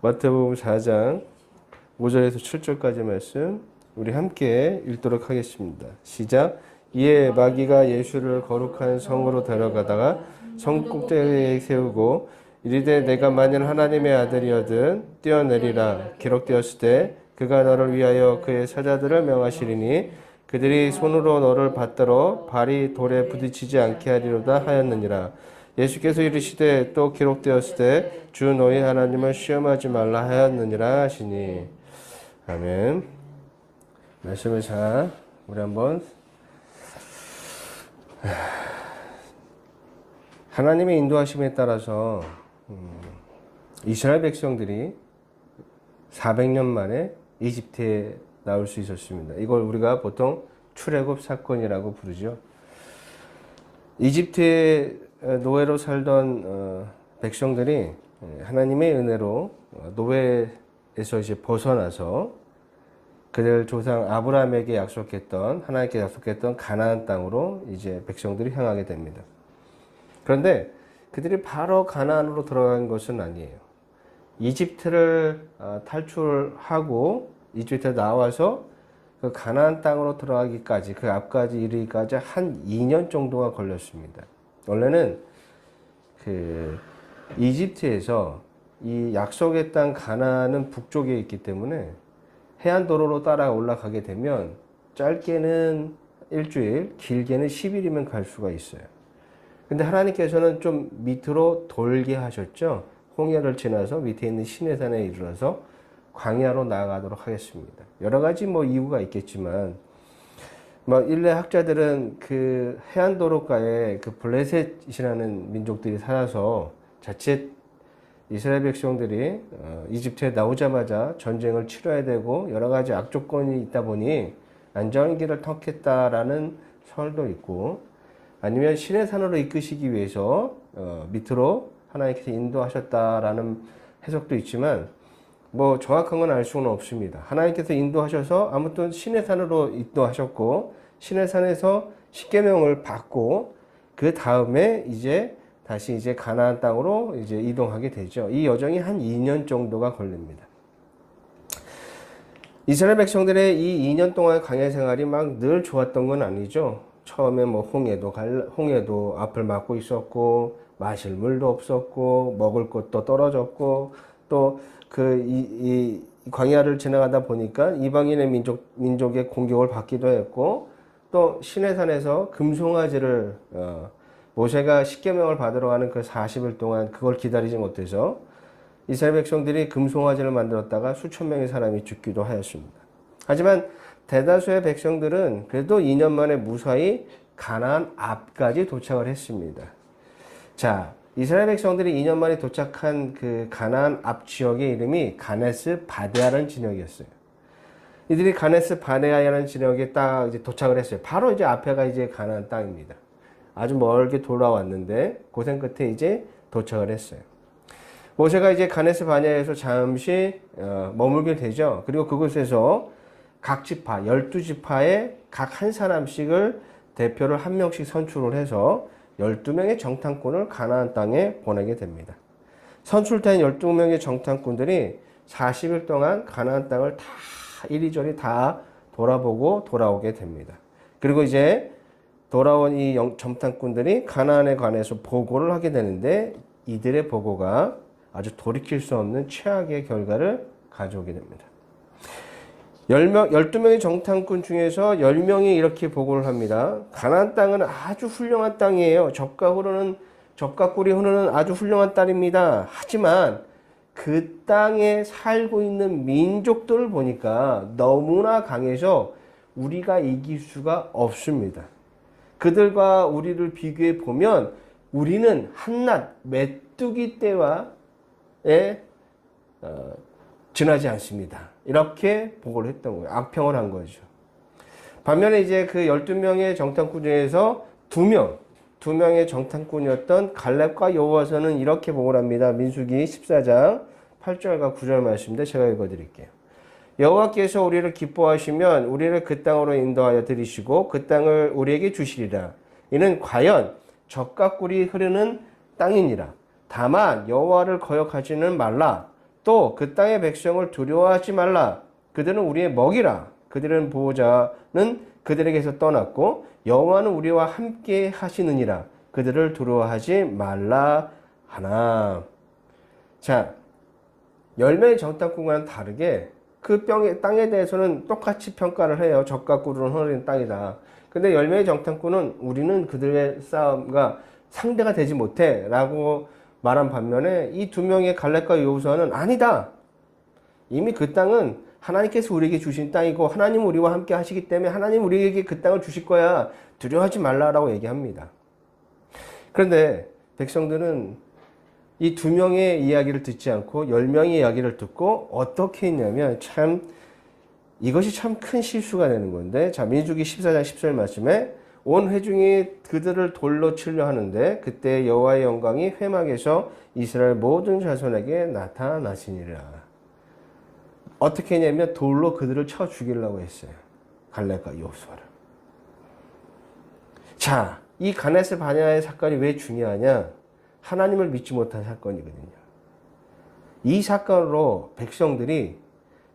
마태복음 4장 5절에서 7절까지 말씀 우리 함께 읽도록 하겠습니다. 시작. 이에 마귀가 예수를 거룩한 성으로 데려가다가 성 꼭대기에 세우고 이르되 내가 만일 하나님의 아들이거든 뛰어내리라. 기록되었을 때 그가 너를 위하여 그의 사자들을 명하시리니 그들이 손으로 너를 받들어 발이 돌에 부딪히지 않게 하리로다 하였느니라. 예수께서 이르시되 또 기록되었을 때 주 너희 하나님을 시험하지 말라 하였느니라 하시니. 아멘. 말씀을 잘 우리 한번 하나님의 인도하심에 따라서 이스라엘 백성들이 400년 만에 이집트에 나올 수 있었습니다. 이걸 우리가 보통 출애굽 사건이라고 부르죠. 이집트에 노예로 살던 백성들이 하나님의 은혜로 노예에서 이제 벗어나서 그들 조상 아브라함에게 약속했던 하나님께 약속했던 가나안 땅으로 이제 백성들이 향하게 됩니다. 그런데 그들이 바로 가나안으로 들어간 것은 아니에요. 이집트를 탈출하고 이집트에 나와서 그 가나안 땅으로 들어가기까지 그 앞까지 이르기까지 한 2년 정도가 걸렸습니다. 원래는 그 이집트에서 이 약속의 땅 가나안은 북쪽에 있기 때문에 해안 도로로 따라 올라가게 되면 짧게는 일주일, 길게는 10일이면 갈 수가 있어요. 근데 하나님께서는 좀 밑으로 돌게 하셨죠. 홍해를 지나서 밑에 있는 시내산에 이르러서 광야로 나아가도록 하겠습니다. 여러 가지 이유가 있겠지만 일레 학자들은 그 해안도로가에 그 블레셋이라는 민족들이 살아서 자칫 이스라엘 백성들이 이집트에 나오자마자 전쟁을 치러야 되고 여러 가지 악조건이 있다 보니 안전한 길을 택했다라는 설도 있고, 아니면 시내산으로 이끄시기 위해서 밑으로 하나님께서 인도하셨다라는 해석도 있지만 정확한 건 알 수는 없습니다. 하나님께서 인도하셔서 아무튼 시내산으로 인도하셨고 시내산에서 십계명을 받고 그 다음에 다시 가나안 땅으로 이동하게 되죠. 이 여정이 한 2년 정도가 걸립니다. 이스라엘 백성들의 이 2년 동안의 광야 생활이 늘 좋았던 건 아니죠. 처음에 홍해도 앞을 막고 있었고 마실 물도 없었고 먹을 것도 떨어졌고 또 이 광야를 지나가다 보니까 이방인의 민족의 공격을 받기도 했고 또 시내산에서 금송아지를 모세가 십계명을 받으러 가는 그 40일 동안 그걸 기다리지 못해서 이스라엘 백성들이 금송아지를 만들었다가 수천 명의 사람이 죽기도 하였습니다. 하지만 대다수의 백성들은 그래도 2년 만에 무사히 가나안 앞까지 도착을 했습니다. 자, 이스라엘 백성들이 2년 만에 도착한 그 가나안 앞 지역의 이름이 가네스 바네아라는 지역이었어요. 이들이 가네스 바네아라는 지역에 딱 도착을 했어요. 바로 앞에가 가나안 땅입니다. 아주 멀게 돌아왔는데 고생 끝에 도착을 했어요. 모세가 가네스 바네아에서 잠시 머물게 되죠. 그리고 그곳에서 각 지파, 12지파에 각 한 사람씩을 대표를 한 명씩 선출을 해서 12명의 정탐꾼을 가나안 땅에 보내게 됩니다. 선출된 12명의 정탐꾼들이 40일 동안 가나안 땅을 다 이리저리 다 돌아보고 돌아오게 됩니다. 그리고 돌아온 이 정탐꾼들이 가나안에 관해서 보고를 하게 되는데 이들의 보고가 아주 돌이킬 수 없는 최악의 결과를 가져오게 됩니다. 12명의 정탐꾼 중에서 10명이 이렇게 보고를 합니다. 가나안 땅은 아주 훌륭한 땅이에요. 젖과 꿀이 흐르는 아주 훌륭한 땅입니다. 하지만 그 땅에 살고 있는 민족들을 보니까 너무나 강해서 우리가 이길 수가 없습니다. 그들과 우리를 비교해 보면 우리는 한낱 메뚜기 떼와에 지나지 않습니다. 이렇게 보고를 했던 거예요. 악평을 한 거죠. 반면에 그 12명의 정탐꾼 중에서 두 명의 정탐꾼이었던 갈렙과 여호와서는 이렇게 보고를 합니다. 민수기 14장 8절과 9절 말씀인데 제가 읽어드릴게요. 여호와께서 우리를 기뻐하시면 우리를 그 땅으로 인도하여 들이시고 그 땅을 우리에게 주시리라. 이는 과연 젖과 꿀이 흐르는 땅이니라. 다만 여호와를 거역하지는 말라. 또 그 땅의 백성을 두려워하지 말라. 그들은 우리의 먹이라. 그들은 보호자는 그들에게서 떠났고 여호와는 우리와 함께 하시느니라. 그들을 두려워하지 말라 하나. 자, 열매의 정탐꾼과는 다르게 그 땅에 대해서는 똑같이 평가를 해요. 적과 꿀은 흐르는 땅이다. 근데 열매의 정탐꾼은 우리는 그들의 싸움과 상대가 되지 못해 라고 말한 반면에 이 두 명의 갈렙과 여호수아는 아니다. 이미 그 땅은 하나님께서 우리에게 주신 땅이고 하나님 우리와 함께 하시기 때문에 하나님 우리에게 그 땅을 주실 거야. 두려워하지 말라라고 얘기합니다. 그런데 백성들은 이 두 명의 이야기를 듣지 않고 10명의 이야기를 듣고 어떻게 했냐면 이것이 참 큰 실수가 되는 건데, 자, 민수기 14장 10절 말씀에 온 회중이 그들을 돌로 치려 하는데 그때 여호와의 영광이 회막에서 이스라엘 모든 자손에게 나타나시니라. 어떻게 했냐면 돌로 그들을 쳐 죽이려고 했어요. 갈렙과 여호수아를. 자, 이 가데스 바네아의 사건이 왜 중요하냐? 하나님을 믿지 못한 사건이거든요. 이 사건으로 백성들이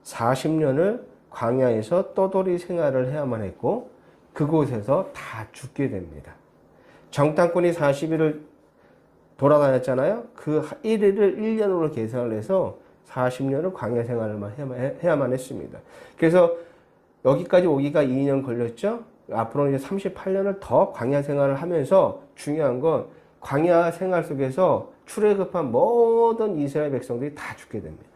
40년을 광야에서 떠돌이 생활을 해야만 했고 그곳에서 다 죽게 됩니다. 정탐꾼이 40일을 돌아다녔잖아요. 그 1일을 1년으로 계산을 해서 40년을 광야 생활을만 해야만 했습니다. 그래서 여기까지 오기가 2년 걸렸죠. 앞으로는 이제 38년을 더 광야 생활을 하면서 중요한 건 광야 생활 속에서 출애굽한 모든 이스라엘 백성들이 다 죽게 됩니다.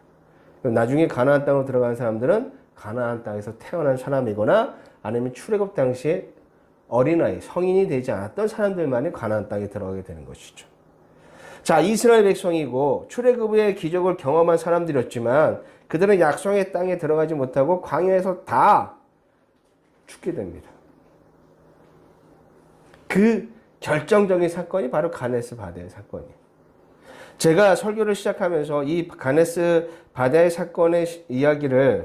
나중에 가나안 땅으로 들어간 사람들은 가나안 땅에서 태어난 사람이거나 아니면 출애굽 당시에 어린아이, 성인이 되지 않았던 사람들만이 가나안 땅에 들어가게 되는 것이죠. 자, 이스라엘 백성이고 출애굽의 기적을 경험한 사람들이었지만 그들은 약속의 땅에 들어가지 못하고 광야에서 다 죽게 됩니다. 그 결정적인 사건이 바로 가데스 바네아의 사건이에요. 제가 설교를 시작하면서 이 가데스 바네아의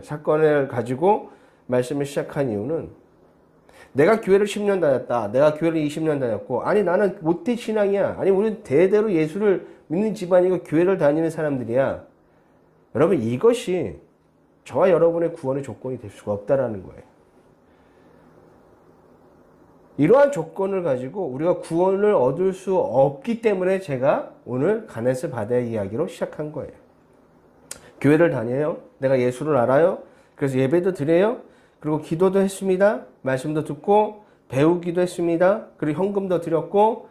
사건을 가지고 말씀을 시작한 이유는 내가 교회를 10년 다녔다. 내가 교회를 20년 다녔고, 아니 나는 모태 신앙이야. 아니 우리는 대대로 예수를 믿는 집안이고 교회를 다니는 사람들이야. 여러분, 이것이 저와 여러분의 구원의 조건이 될 수가 없다라는 거예요. 이러한 조건을 가지고 우리가 구원을 얻을 수 없기 때문에 제가 오늘 가데스 바네아 이야기로 시작한 거예요. 교회를 다녀요. 내가 예수를 알아요. 그래서 예배도 드려요. 그리고 기도도 했습니다. 말씀도 듣고 배우기도 했습니다. 그리고 헌금도 드렸고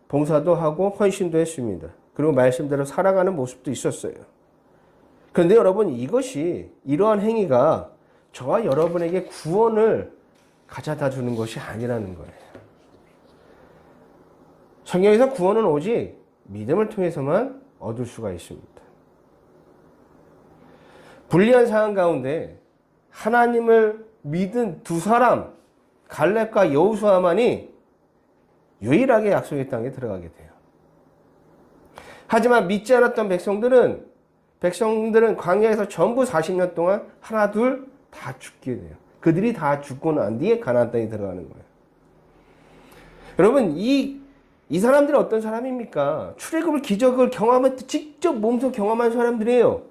봉사도 하고 헌신도 했습니다. 그리고 말씀대로 살아가는 모습도 있었어요. 그런데 여러분, 이러한 행위가 저와 여러분에게 구원을 가져다 주는 것이 아니라는 거예요. 성경에서 구원은 오직 믿음을 통해서만 얻을 수가 있습니다. 불리한 상황 가운데 하나님을 믿은 두 사람, 갈렙과 여호수아만이 유일하게 약속의 땅에 들어가게 돼요. 하지만 믿지 않았던 백성들은 광야에서 전부 40년 동안 하나 둘 다 죽게 돼요. 그들이 다 죽고 난 뒤에 가나안 땅에 들어가는 거예요. 여러분, 이 사람들은 어떤 사람입니까? 출애굽의 기적을 직접 몸소 경험한 사람들이에요.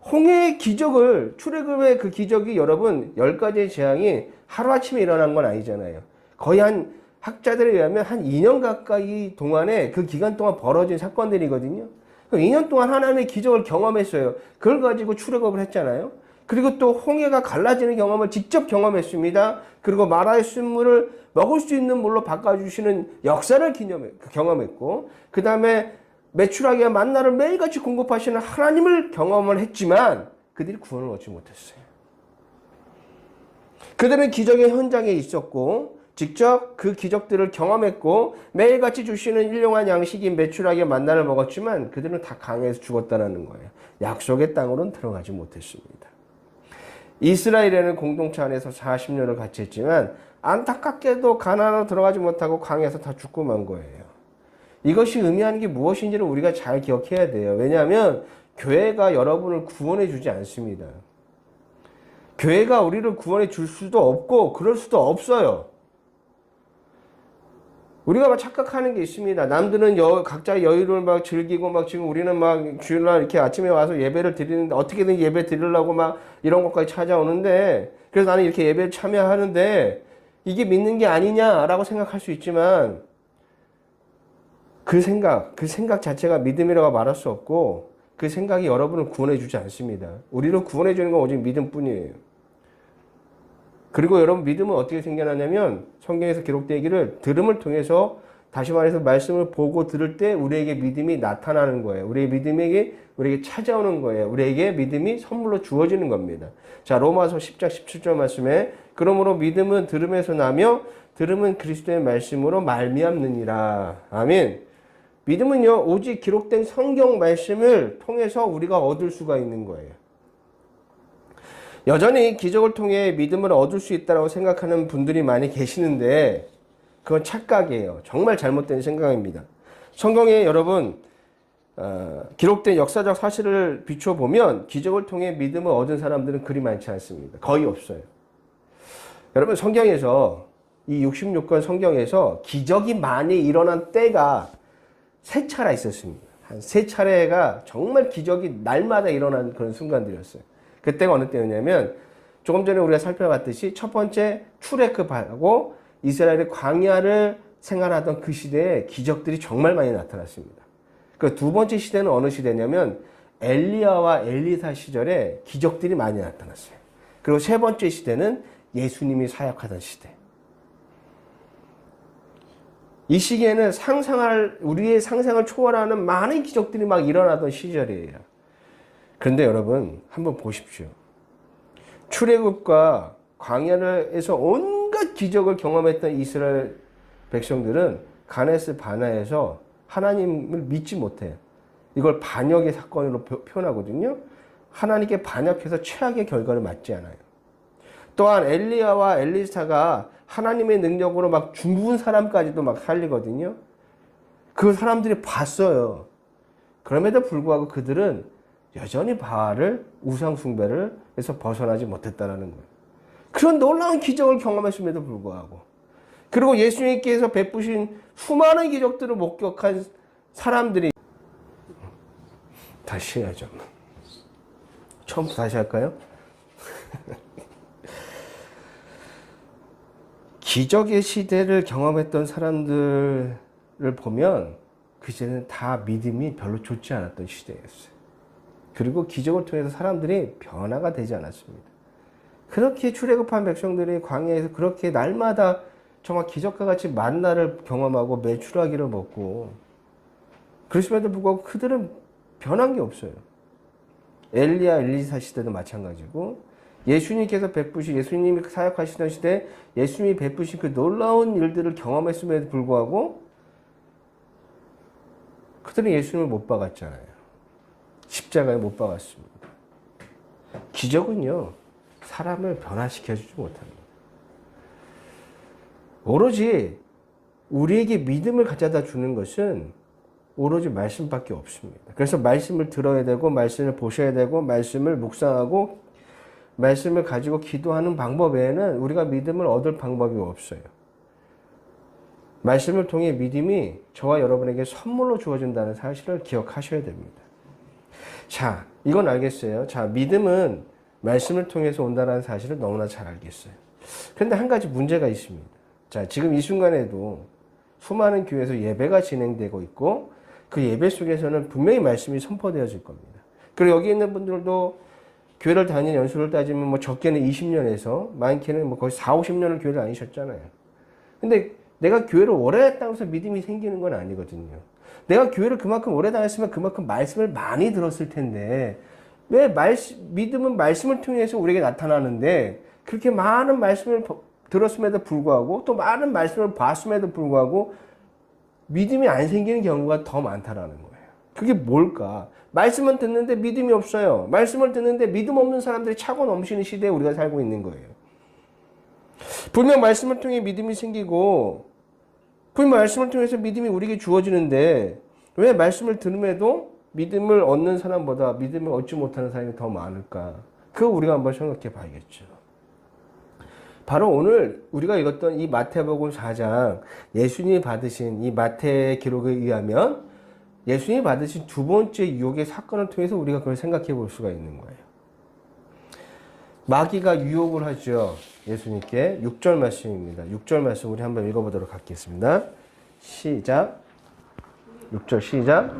홍해의 기적을, 출애굽의 그 기적이 여러분 10가지의 재앙이 하루아침에 일어난 건 아니잖아요. 거의 학자들에 의하면 한 2년 가까이 동안에 그 기간 동안 벌어진 사건들이거든요. 2년 동안 하나님의 기적을 경험했어요. 그걸 가지고 출애굽을 했잖아요. 그리고 또 홍해가 갈라지는 경험을 직접 경험했습니다. 그리고 마라의 쓴물을 먹을 수 있는 물로 바꿔주시는 역사를 경험했고, 그 다음에 메추라기와 만나를 매일같이 공급하시는 하나님을 경험을 했지만 그들이 구원을 얻지 못했어요. 그들은 기적의 현장에 있었고 직접 그 기적들을 경험했고 매일같이 주시는 일용한 양식인 메추라기와 만나를 먹었지만 그들은 다 강해서 죽었다는 거예요. 약속의 땅으로는 들어가지 못했습니다. 이스라엘에는 공동체 안에서 40년을 같이 했지만 안타깝게도 가나안으로 들어가지 못하고 강해서 다 죽고 만 거예요. 이것이 의미하는 게 무엇인지를 우리가 잘 기억해야 돼요. 왜냐하면 교회가 여러분을 구원해 주지 않습니다. 교회가 우리를 구원해 줄 수도 없고 그럴 수도 없어요. 우리가 막 착각하는 게 있습니다. 남들은 각자의 여유를 막 즐기고 막 지금 우리는 막 주일날 이렇게 아침에 와서 예배를 드리는데 어떻게든 예배 드리려고 막 이런 것까지 찾아오는데 그래서 나는 이렇게 예배에 참여하는데 이게 믿는 게 아니냐라고 생각할 수 있지만 그 생각 자체가 믿음이라고 말할 수 없고 그 생각이 여러분을 구원해 주지 않습니다. 우리를 구원해 주는 건 오직 믿음뿐이에요. 그리고 여러분 믿음은 어떻게 생겨나냐면 성경에서 기록되기를 들음을 통해서 다시 말해서 말씀을 보고 들을 때 우리에게 믿음이 나타나는 거예요. 우리에게 찾아오는 거예요. 우리에게 믿음이 선물로 주어지는 겁니다. 자, 로마서 10장 17절 말씀에 그러므로 믿음은 들음에서 나며 들음은 그리스도의 말씀으로 말미암느니라. 아멘. 믿음은요, 오직 기록된 성경 말씀을 통해서 우리가 얻을 수가 있는 거예요. 여전히 기적을 통해 믿음을 얻을 수 있다고 생각하는 분들이 많이 계시는데 그건 착각이에요. 정말 잘못된 생각입니다. 성경에 여러분 기록된 역사적 사실을 비춰보면 기적을 통해 믿음을 얻은 사람들은 그리 많지 않습니다. 거의 없어요. 여러분 성경에서 이 66권 성경에서 기적이 많이 일어난 때가 3차례 있었습니다. 한 3차례가 정말 기적이 날마다 일어난 그런 순간들이었어요. 그때가 어느 때였냐면 조금 전에 우리가 살펴봤듯이 첫 번째 출애굽하고 이스라엘의 광야를 생활하던 그 시대에 기적들이 정말 많이 나타났습니다. 그 두 번째 시대는 어느 시대냐면 엘리야와 엘리사 시절에 기적들이 많이 나타났어요. 그리고 세 번째 시대는 예수님이 사역하던 시대. 이 시기에는 우리의 상상을 초월하는 많은 기적들이 막 일어나던 시절이에요. 그런데 여러분 한번 보십시오. 출애굽과 광야에서 온갖 기적을 경험했던 이스라엘 백성들은 가데스 바네아에서 하나님을 믿지 못해요. 이걸 반역의 사건으로 표현하거든요. 하나님께 반역해서 최악의 결과를 맞지 않아요. 또한 엘리야와 엘리사가 하나님의 능력으로 막 죽은 사람까지도 막 살리거든요. 그 사람들이 봤어요. 그럼에도 불구하고 그들은 여전히 바알을 우상 숭배를 해서 벗어나지 못했다는 거예요. 그런 놀라운 기적을 경험했음에도 불구하고 그리고 예수님께서 베푸신 수많은 기적들을 목격한 사람들이 다시 해야죠. 처음부터 다시 할까요? 기적의 시대를 경험했던 사람들을 보면 그 시대는 다 믿음이 별로 좋지 않았던 시대였어요. 그리고 기적을 통해서 사람들이 변화가 되지 않았습니다. 그렇게 출애굽한 백성들이 광야에서 그렇게 날마다 정말 기적과 같이 만나를 경험하고 메추라기를 먹고 그랬음에도 불구하고 그들은 변한 게 없어요. 엘리야, 엘리사 시대도 마찬가지고 예수님께서 예수님이 사역하시던 시대 예수님이 베푸신 그 놀라운 일들을 경험했음에도 불구하고 그들은 예수님을 못 박았잖아요. 십자가에 못 박았습니다. 기적은요, 사람을 변화시켜주지 못합니다. 오로지 우리에게 믿음을 가져다 주는 것은 오로지 말씀밖에 없습니다. 그래서 말씀을 들어야 되고, 말씀을 보셔야 되고, 말씀을 묵상하고, 말씀을 가지고 기도하는 방법 외에는 우리가 믿음을 얻을 방법이 없어요. 말씀을 통해 믿음이 저와 여러분에게 선물로 주어진다는 사실을 기억하셔야 됩니다. 자, 이건 알겠어요. 자, 믿음은 말씀을 통해서 온다는 사실을 너무나 잘 알겠어요. 그런데 한 가지 문제가 있습니다. 자, 지금 이 순간에도 수많은 교회에서 예배가 진행되고 있고 그 예배 속에서는 분명히 말씀이 선포되어질 겁니다. 그리고 여기 있는 분들도 교회를 다니는 연수를 따지면 뭐 적게는 20년에서 많게는 뭐 거의 4, 50년을 교회를 다니셨잖아요. 근데 내가 교회를 오래 했다고 해서 믿음이 생기는 건 아니거든요. 내가 교회를 그만큼 오래 다녔으면 그만큼 말씀을 많이 들었을 텐데 왜 믿음은 말씀을 통해서 우리에게 나타나는데 그렇게 많은 말씀을 들었음에도 불구하고 또 많은 말씀을 봤음에도 불구하고 믿음이 안 생기는 경우가 더 많다라는 거예요. 그게 뭘까? 말씀은 듣는데 믿음이 없어요. 말씀을 듣는데 믿음 없는 사람들이 차고 넘치는 시대에 우리가 살고 있는 거예요. 분명 말씀을 통해 믿음이 생기고 분명 말씀을 통해서 믿음이 우리에게 주어지는데 왜 말씀을 들음에도 믿음을 얻는 사람보다 믿음을 얻지 못하는 사람이 더 많을까? 그거 우리가 한번 생각해 봐야겠죠. 바로 오늘 우리가 읽었던 이 마태복음 4장 예수님이 받으신 이 마태의 기록에 의하면 예수님이 받으신 두 번째 유혹의 사건을 통해서 우리가 그걸 생각해 볼 수가 있는 거예요. 마귀가 유혹을 하죠. 예수님께 6절 말씀입니다. 6절 말씀 우리 한번 읽어보도록 하겠습니다. 시작. 6절 시작.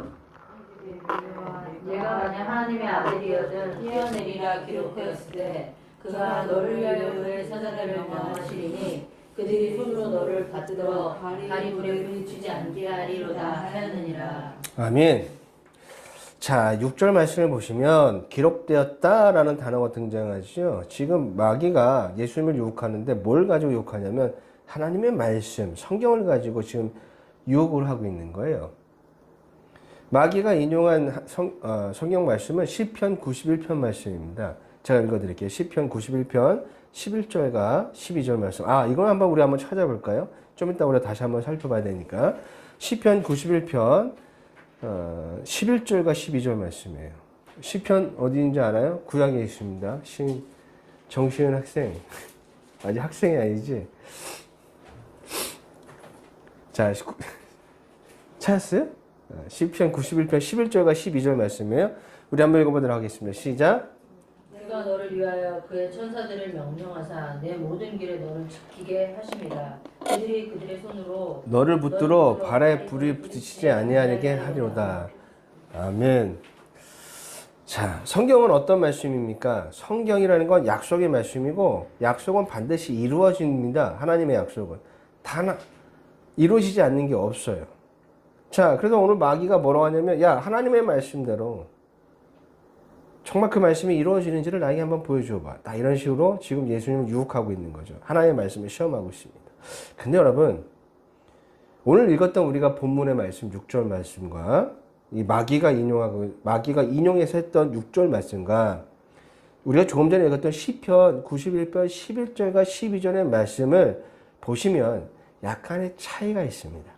내가 만약 하나님의 아들이어든 뛰어내리라 기록되었을 때 그가 너를 위하여 그의 사자를 명령하시리니 그들이 손으로 너를 받들어 다리 불에 부딪히지 않게 하리로다 하였느니라. 아멘. 자, 6절 말씀을 보시면 기록되었다라는 단어가 등장하죠. 지금 마귀가 예수님을 유혹하는데 뭘 가지고 유혹하냐면 하나님의 말씀, 성경을 가지고 지금 유혹을 하고 있는 거예요. 마귀가 인용한 성경 말씀은 시편 91편 말씀입니다. 제가 읽어드릴게요. 시편 91편 11절과 12절 말씀. 이건 우리 한번 찾아볼까요? 좀 이따 우리가 다시 한번 살펴봐야 되니까. 시편 91편 11절과 12절 말씀이에요. 시편 어디인지 알아요? 구약에 있습니다. 정시은 학생. 아직 학생이 아니지? 자, 찾았어요? 시편 91편 11절과 12절 말씀이에요. 우리 한번 읽어보도록 하겠습니다. 시작. 그가 너를 위하여 그의 천사들을 명령하사 내 모든 길에 너를 지키게 하심이라. 그들이 그들의 손으로 너를 붙들어 발에 불이 부딪히지 아니하게 하리로다. 아멘. 자, 성경은 어떤 말씀입니까? 성경이라는 건 약속의 말씀이고 약속은 반드시 이루어집니다. 하나님의 약속은. 이루어지지 않는 게 없어요. 자, 그래서 오늘 마귀가 뭐라고 하냐면 하나님의 말씀대로 정말 그 말씀이 이루어지는지를 나에게 한번 보여줘봐. 나 이런 식으로 지금 예수님을 유혹하고 있는 거죠. 하나님의 말씀을 시험하고 있습니다. 근데 여러분, 오늘 읽었던 우리가 본문의 말씀 6절 말씀과 이 마귀가 인용해서 했던 6절 말씀과 우리가 조금 전에 읽었던 시편 91편 11절과 12절의 말씀을 보시면 약간의 차이가 있습니다.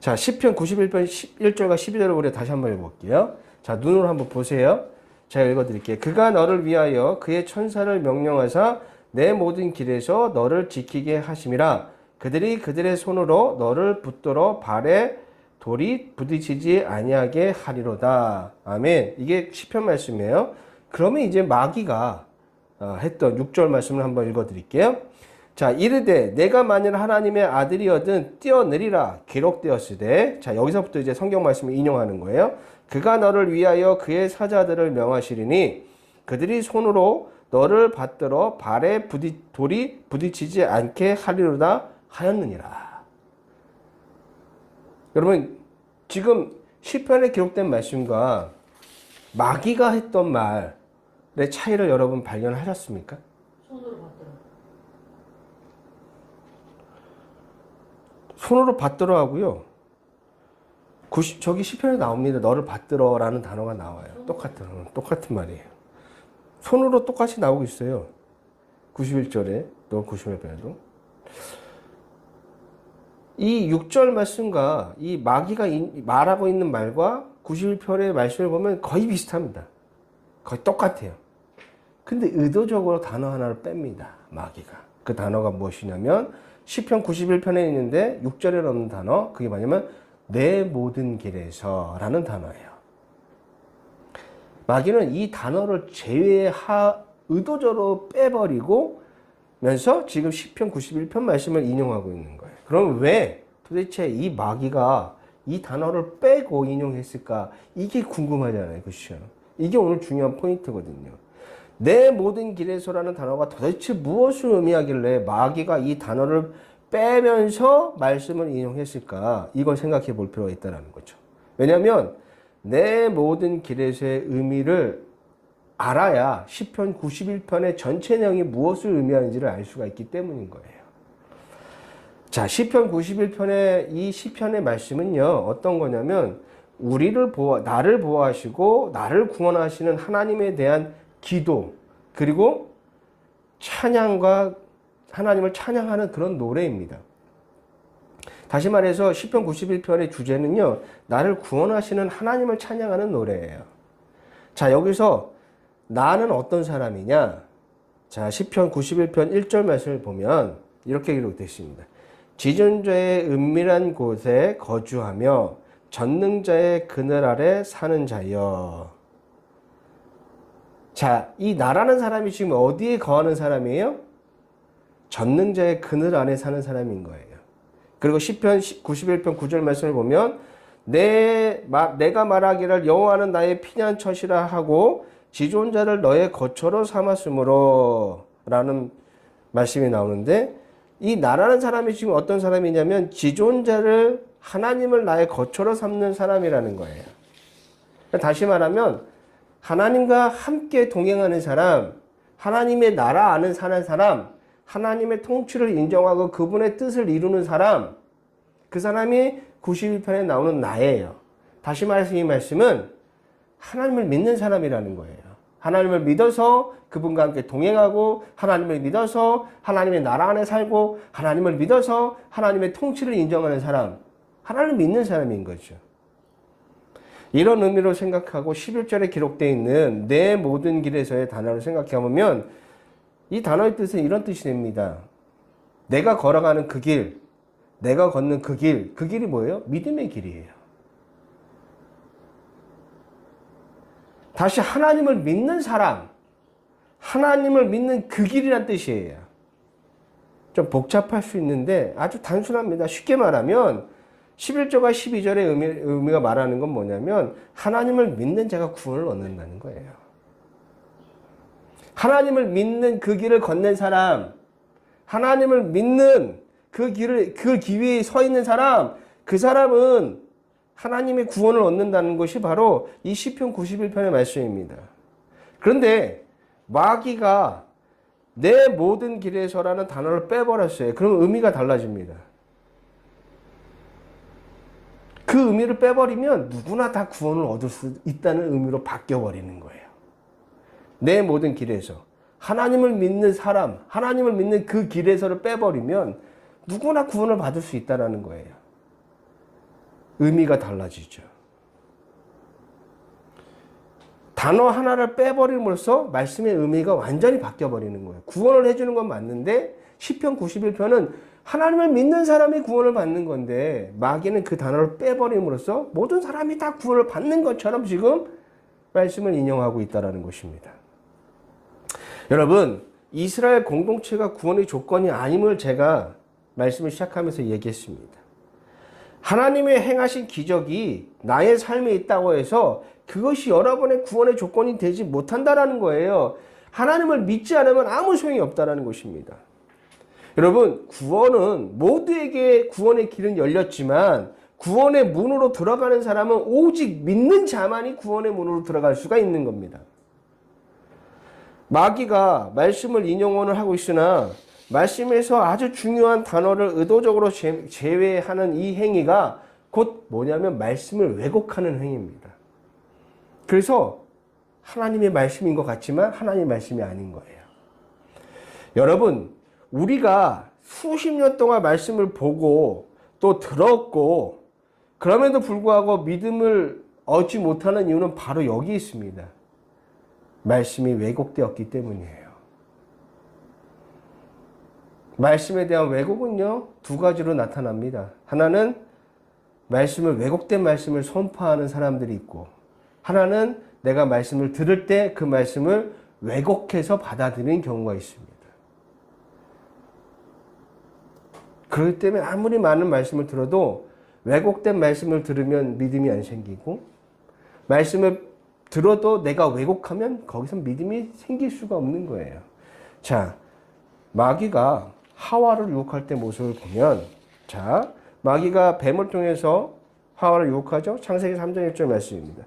자, 시편 91편 1절과 12절을 우리가 다시 한번 읽어볼게요. 자, 눈으로 한번 보세요. 제가 읽어드릴게요. 그가 너를 위하여 그의 천사를 명령하사 내 모든 길에서 너를 지키게 하심이라. 그들이 그들의 손으로 너를 붙들어 발에 돌이 부딪히지 아니하게 하리로다. 아멘. 이게 시편 말씀이에요. 그러면 이제 마귀가 했던 6절 말씀을 한번 읽어드릴게요. 자, 이르되 내가 만일 하나님의 아들이어든 뛰어내리라 기록되었으되. 자, 여기서부터 이제 성경 말씀을 인용하는 거예요. 그가 너를 위하여 그의 사자들을 명하시리니 그들이 손으로 너를 받들어 발에 돌이 부딪히지 않게 하리로다 하였느니라. 여러분, 지금 시편에 기록된 말씀과 마귀가 했던 말의 차이를 여러분 발견하셨습니까? 손으로 받들어. 손으로 받들어 하고요. 저기 시편에 나옵니다. 너를 받들어라는 단어가 나와요. 똑같은 말이에요. 손으로 똑같이 나오고 있어요. 91절에 또 91절에도. 이 6절 말씀과 이 마귀가 말하고 있는 말과 91편의 말씀을 보면 거의 비슷합니다. 거의 똑같아요. 근데 의도적으로 단어 하나를 뺍니다. 마귀가. 그 단어가 무엇이냐면 시편 91편에 있는데 6절에 넣는 단어, 그게 뭐냐면 내 모든 길에서 라는 단어예요. 마귀는 이 단어를 의도적으로 빼버리고 면서 지금 시편 91편 말씀을 인용하고 있는 거예요. 그럼 왜 도대체 이 마귀가 이 단어를 빼고 인용했을까? 이게 궁금하잖아요. 그렇죠? 이게 오늘 중요한 포인트거든요. 내 모든 길에서라는 단어가 도대체 무엇을 의미하길래 마귀가 이 단어를 빼면서 말씀을 인용했을까? 이걸 생각해 볼 필요가 있다는 거죠. 왜냐하면 내 모든 길에서의 의미를 알아야 시편 91편의 전체 내용이 무엇을 의미하는지를 알 수가 있기 때문인 거예요. 자, 시편 91편의 이 시편의 말씀은요, 어떤 거냐면 나를 보호하시고 나를 구원하시는 하나님에 대한 기도, 그리고 찬양과 하나님을 찬양하는 그런 노래입니다. 다시 말해서 시편 91편의 주제는요, 나를 구원하시는 하나님을 찬양하는 노래예요. 자, 여기서 나는 어떤 사람이냐? 자, 시편 91편 1절 말씀을 보면 이렇게 기록되어 있습니다. 지존자의 은밀한 곳에 거주하며 전능자의 그늘 아래 사는 자여. 자, 이 나라는 사람이 지금 어디에 거하는 사람이에요? 전능자의 그늘 안에 사는 사람인 거예요. 그리고 시편 91편 9절 말씀을 보면 내가 말하기를 여호와는 나의 피난처시라 하고 지존자를 너의 거처로 삼았으므로 라는 말씀이 나오는데, 이 나라는 사람이 지금 어떤 사람이냐면 지존자를, 하나님을 나의 거처로 삼는 사람이라는 거예요. 다시 말하면 하나님과 함께 동행하는 사람, 하나님의 나라 안에 사는 사람, 하나님의 통치를 인정하고 그분의 뜻을 이루는 사람, 그 사람이 91편에 나오는 나예요. 다시 말해서 이 말씀은 하나님을 믿는 사람이라는 거예요. 하나님을 믿어서 그분과 함께 동행하고, 하나님을 믿어서 하나님의 나라 안에 살고, 하나님을 믿어서 하나님의 통치를 인정하는 사람, 하나님을 믿는 사람인 거죠. 이런 의미로 생각하고 11절에 기록되어 있는 내 모든 길에서의 단어를 생각해보면 이 단어의 뜻은 이런 뜻이 됩니다. 내가 걸어가는 그 길, 내가 걷는 그 길, 그 길이 뭐예요? 믿음의 길이에요. 다시 하나님을 믿는 사람, 하나님을 믿는 그 길이란 뜻이에요. 좀 복잡할 수 있는데 아주 단순합니다. 쉽게 말하면 11절과 12절의 의미가 말하는 건 뭐냐면 하나님을 믿는 자가 구원을 얻는다는 거예요. 하나님을 믿는 그 길을 걷는 사람, 하나님을 믿는 그 길 위에 서 있는 사람, 그 사람은 하나님의 구원을 얻는다는 것이 바로 이 시편 91편의 말씀입니다. 그런데 마귀가 내 모든 길에서라는 단어를 빼버렸어요. 그럼 의미가 달라집니다. 그 의미를 빼버리면 누구나 다 구원을 얻을 수 있다는 의미로 바뀌어버리는 거예요. 내 모든 길에서. 하나님을 믿는 사람, 하나님을 믿는 그 길에서를 빼버리면 누구나 구원을 받을 수 있다는 거예요. 의미가 달라지죠. 단어 하나를 빼버림으로써 말씀의 의미가 완전히 바뀌어버리는 거예요. 구원을 해주는 건 맞는데 시편 91편은 하나님을 믿는 사람이 구원을 받는 건데 마귀는 그 단어를 빼버림으로써 모든 사람이 다 구원을 받는 것처럼 지금 말씀을 인용하고 있다는 것입니다. 여러분, 이스라엘 공동체가 구원의 조건이 아님을 제가 말씀을 시작하면서 얘기했습니다. 하나님의 행하신 기적이 나의 삶에 있다고 해서 그것이 여러분의 구원의 조건이 되지 못한다는 거예요. 하나님을 믿지 않으면 아무 소용이 없다는 것입니다. 여러분, 구원은 모두에게 구원의 길은 열렸지만 구원의 문으로 들어가는 사람은 오직 믿는 자만이 구원의 문으로 들어갈 수가 있는 겁니다. 마귀가 말씀을 인용을 하고 있으나 말씀에서 아주 중요한 단어를 의도적으로 제외하는 이 행위가 곧 뭐냐면 말씀을 왜곡하는 행위입니다. 그래서 하나님의 말씀인 것 같지만 하나님의 말씀이 아닌 거예요. 여러분, 우리가 수십 년 동안 말씀을 보고 또 들었고 그럼에도 불구하고 믿음을 얻지 못하는 이유는 바로 여기 있습니다. 말씀이 왜곡되었기 때문이에요. 말씀에 대한 왜곡은요, 두 가지로 나타납니다. 하나는 말씀을 왜곡된 말씀을 선포하는 사람들이 있고, 하나는 내가 말씀을 들을 때 그 말씀을 왜곡해서 받아들이는 경우가 있습니다. 그렇기 때문에 아무리 많은 말씀을 들어도 왜곡된 말씀을 들으면 믿음이 안 생기고, 말씀을 들어도 내가 왜곡하면 거기서 믿음이 생길 수가 없는 거예요. 자, 마귀가 하와를 유혹할 때 모습을 보면, 자, 마귀가 뱀을 통해서 하와를 유혹하죠. 창세기 3장 1절 말씀입니다.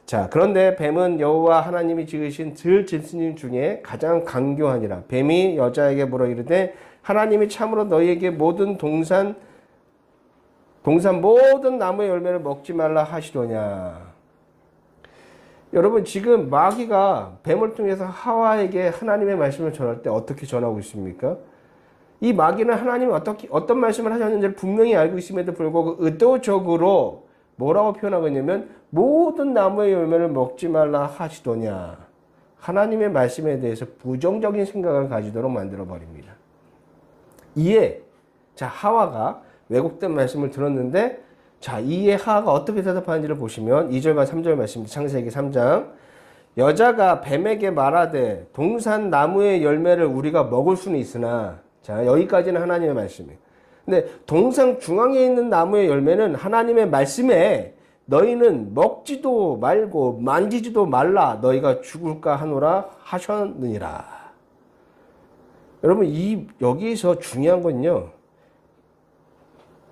자, 그런데 뱀은 여호와 하나님이 지으신 들 짐승 중에 가장 강교하니라. 뱀이 여자에게 물어 이르되 하나님이 참으로 너희에게 모든 동산 모든 나무의 열매를 먹지 말라 하시더냐. 여러분, 지금 마귀가 뱀을 통해서 하와에게 하나님의 말씀을 전할 때 어떻게 전하고 있습니까? 이 마귀는 하나님이 어떤 말씀을 하셨는지를 분명히 알고 있음에도 불구하고 의도적으로 뭐라고 표현하고 있냐면 모든 나무의 열매를 먹지 말라 하시더냐. 하나님의 말씀에 대해서 부정적인 생각을 가지도록 만들어 버립니다. 이에 자, 하와가 왜곡된 말씀을 들었는데, 자, 이에 하와가 어떻게 대답하는지를 보시면 2절과 3절 말씀입니다. 창세기 3장. 여자가 뱀에게 말하되 동산 나무의 열매를 우리가 먹을 수는 있으나, 자, 여기까지는 하나님의 말씀이에요. 근데 동산 중앙에 있는 나무의 열매는 하나님의 말씀에 너희는 먹지도 말고 만지지도 말라 너희가 죽을까 하노라 하셨느니라. 여러분, 여기서 중요한 건요,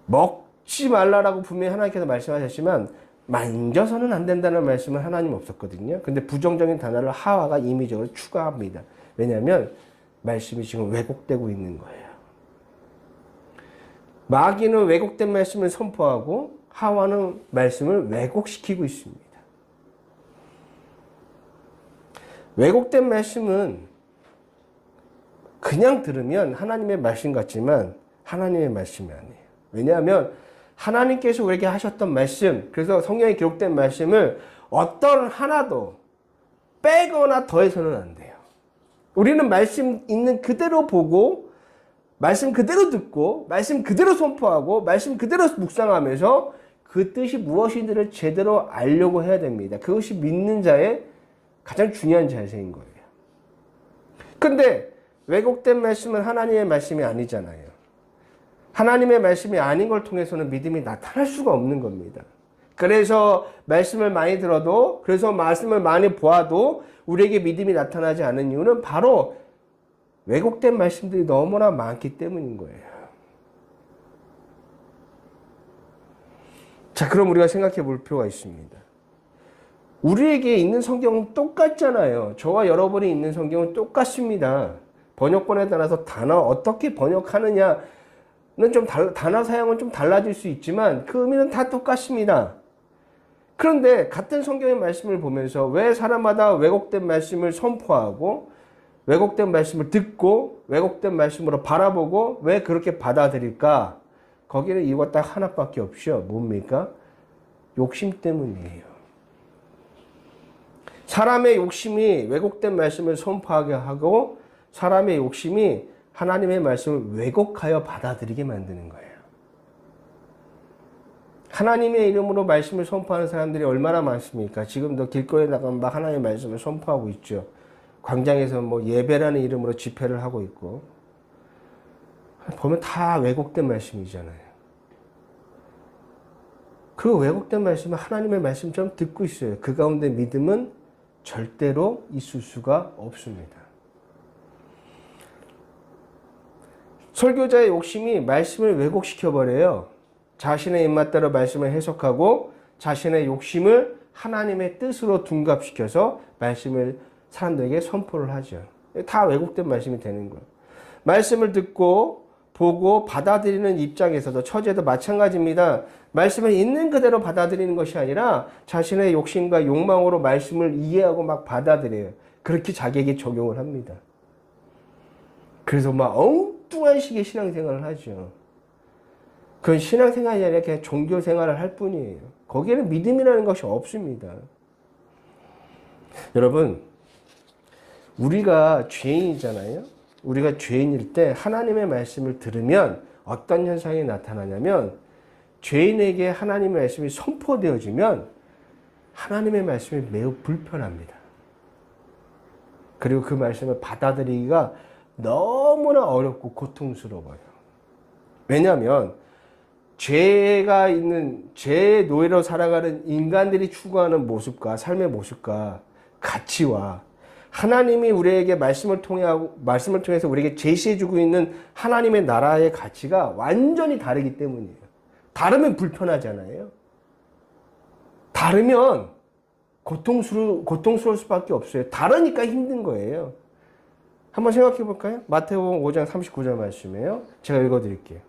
먹지 말라라고 분명히 하나님께서 말씀하셨지만 만져서는 안 된다는 말씀은 하나님 없었거든요. 근데 부정적인 단어를 하와가 임의적으로 추가합니다. 왜냐하면 말씀이 지금 왜곡되고 있는 거예요. 마귀는 왜곡된 말씀을 선포하고 하와는 말씀을 왜곡시키고 있습니다. 왜곡된 말씀은 그냥 들으면 하나님의 말씀 같지만 하나님의 말씀이 아니에요. 왜냐하면 하나님께서 우리에게 하셨던 말씀, 그래서 성경에 기록된 말씀을 어떤 하나도 빼거나 더해서는 안 돼요. 우리는 말씀 있는 그대로 보고, 말씀 그대로 듣고, 말씀 그대로 선포하고, 말씀 그대로 묵상하면서 그 뜻이 무엇인지를 제대로 알려고 해야 됩니다. 그것이 믿는 자의 가장 중요한 자세인 거예요. 근데 왜곡된 말씀은 하나님의 말씀이 아니잖아요. 하나님의 말씀이 아닌 걸 통해서는 믿음이 나타날 수가 없는 겁니다. 그래서 말씀을 많이 들어도, 그래서 말씀을 많이 보아도 우리에게 믿음이 나타나지 않는 이유는 바로 왜곡된 말씀들이 너무나 많기 때문인 거예요. 자, 그럼 우리가 생각해 볼 필요가 있습니다. 우리에게 있는 성경은 똑같잖아요. 저와 여러분이 있는 성경은 똑같습니다. 번역본에 따라서 단어 어떻게 번역하느냐는 좀 단어 사용은 좀 달라질 수 있지만 그 의미는 다 똑같습니다. 그런데 같은 성경의 말씀을 보면서 왜 사람마다 왜곡된 말씀을 선포하고 왜곡된 말씀을 듣고 왜곡된 말씀으로 바라보고 왜 그렇게 받아들일까? 거기는 이유가 딱 하나밖에 없죠. 뭡니까? 욕심 때문이에요. 사람의 욕심이 왜곡된 말씀을 선포하게 하고 사람의 욕심이 하나님의 말씀을 왜곡하여 받아들이게 만드는 거예요. 하나님의 이름으로 말씀을 선포하는 사람들이 얼마나 많습니까? 지금도 길거리에 나가면 막 하나님의 말씀을 선포하고 있죠. 광장에서 뭐 예배라는 이름으로 집회를 하고 있고, 보면 다 왜곡된 말씀이잖아요. 그 왜곡된 말씀은 하나님의 말씀처럼 듣고 있어요. 그 가운데 믿음은 절대로 있을 수가 없습니다. 설교자의 욕심이 말씀을 왜곡시켜버려요. 자신의 입맛대로 말씀을 해석하고 자신의 욕심을 하나님의 뜻으로 둔갑시켜서 말씀을 사람들에게 선포를 하죠. 다 왜곡된 말씀이 되는 거예요. 말씀을 듣고 보고 받아들이는 입장에서도 처제도 마찬가지입니다. 말씀을 있는 그대로 받아들이는 것이 아니라 자신의 욕심과 욕망으로 말씀을 이해하고 막 받아들여요. 그렇게 자기에게 적용을 합니다. 그래서 막 엉뚱한 식의 신앙생활을 하죠. 그건 신앙생활이 아니라 그냥 종교생활을 할 뿐이에요. 거기에는 믿음이라는 것이 없습니다. 여러분, 우리가 죄인이잖아요. 우리가 죄인일 때 하나님의 말씀을 들으면 어떤 현상이 나타나냐면 죄인에게 하나님의 말씀이 선포되어지면 하나님의 말씀이 매우 불편합니다. 그리고 그 말씀을 받아들이기가 너무나 어렵고 고통스러워요. 왜냐하면 죄가 있는 죄의 노예로 살아가는 인간들이 추구하는 모습과 삶의 모습과 가치와 하나님이 우리에게 말씀을 통해서 우리에게 제시해주고 있는 하나님의 나라의 가치가 완전히 다르기 때문이에요. 다르면 불편하잖아요. 다르면 고통스러울 수밖에 없어요. 다르니까 힘든 거예요. 한번 생각해 볼까요? 마태복음 5장 39절 말씀이에요. 제가 읽어드릴게요.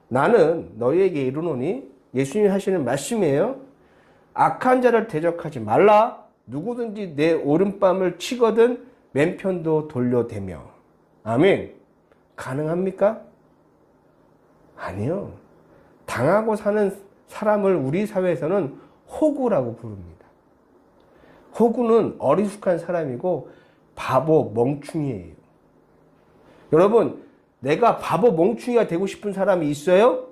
나는 너희에게 이르노니, 예수님이 하시는 말씀이에요. 악한 자를 대적하지 말라. 누구든지 내 오른뺨을 치거든 맨편도 돌려대며. 아멘. 가능합니까? 아니요. 당하고 사는 사람을 우리 사회에서는 호구라고 부릅니다. 호구는 어리숙한 사람이고 바보, 멍충이에요. 여러분, 내가 바보, 멍충이가 되고 싶은 사람이 있어요?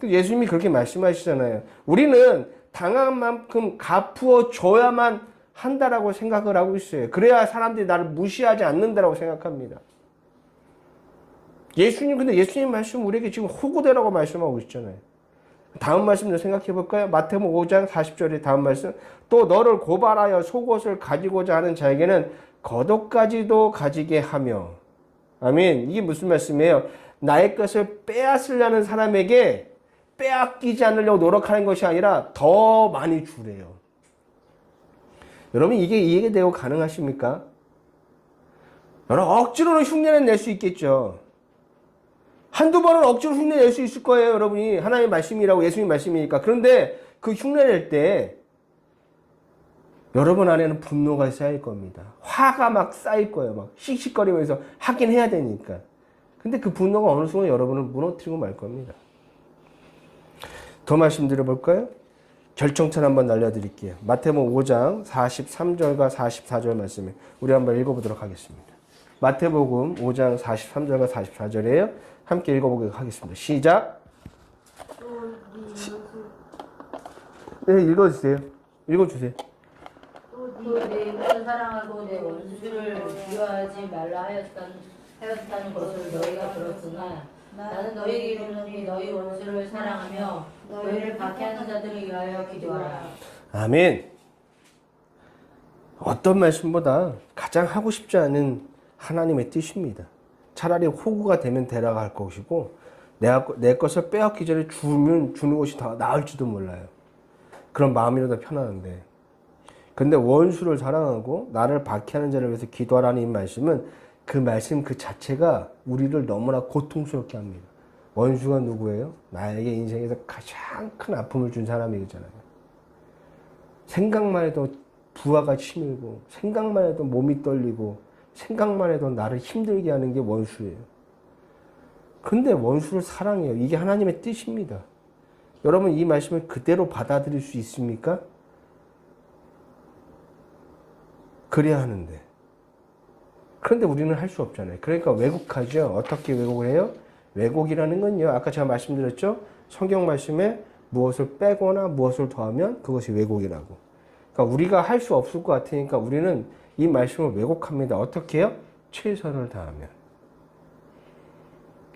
예수님이 그렇게 말씀하시잖아요. 우리는 당한 만큼 갚어 줘야만 한다라고 생각을 하고 있어요. 그래야 사람들이 나를 무시하지 않는다라고 생각합니다. 근데 예수님 말씀 우리에게 지금 호구되라고 말씀하고 있잖아요. 다음 말씀도 생각해 볼까요? 마태복음 5장 40절의 다음 말씀. 또 너를 고발하여 속옷을 가지고자 하는 자에게는 겉옷까지도 가지게 하며. 아멘. 이게 무슨 말씀이에요? 나의 것을 빼앗으려는 사람에게 빼앗기지 않으려고 노력하는 것이 아니라 더 많이 주래요. 여러분, 이게 이해되고 가능하십니까? 여러분, 억지로는 흉내는 낼 수 있겠죠. 한두 번은 억지로 흉내낼 수 있을 거예요, 여러분이. 하나님의 말씀이라고, 예수님 말씀이니까. 그런데 그 흉내낼 때 여러분 안에는 분노가 쌓일 겁니다. 화가 막 쌓일 거예요. 막 씩씩거리면서 하긴 해야 되니까. 근데 그 분노가 어느 순간 여러분을 무너뜨리고 말 겁니다. 더 말씀드려볼까요? 결정찬 한번 날려드릴게요. 마태복음 5장 43절과 44절 말씀에 우리 한번 읽어보도록 하겠습니다. 마태복음 5장 43절과 44절이에요. 함께 읽어보도록 하겠습니다. 시작. 네, 읽어주세요. 읽어주세요. 또 내 이웃을 사랑하고 내 원수를 미워하지 말라 하였다는 것을 너희가 들었으나 나는 너희에게 이르노니 너희 원수를 사랑하며 너희를 박해하는 자들을 위하여 기도하라. 아멘. 어떤 말씀보다 가장 하고 싶지 않은 하나님의 뜻입니다. 차라리 호구가 되면 되라고 할 것이고 내 것을 빼앗기 전에 주는 것이 더 나을지도 몰라요. 그런 마음이라도 편안한데. 근데 원수를 사랑하고 나를 박해하는 자를 위해서 기도하라는 이 말씀은 그 말씀 그 자체가 우리를 너무나 고통스럽게 합니다. 원수가 누구예요? 나에게 인생에서 가장 큰 아픔을 준 사람이잖아요. 생각만 해도 부하가 치밀고 생각만 해도 몸이 떨리고 생각만 해도 나를 힘들게 하는 게 원수예요. 근데 원수를 사랑해요. 이게 하나님의 뜻입니다. 여러분, 이 말씀을 그대로 받아들일 수 있습니까? 그래야 하는데. 그런데 우리는 할 수 없잖아요. 그러니까 왜곡하죠. 어떻게 왜곡을 해요? 왜곡이라는 건요, 아까 제가 말씀드렸죠? 성경 말씀에 무엇을 빼거나 무엇을 더하면 그것이 왜곡이라고. 그러니까 우리가 할 수 없을 것 같으니까 우리는 이 말씀을 왜곡합니다. 어떻게 해요? 최선을 다하면.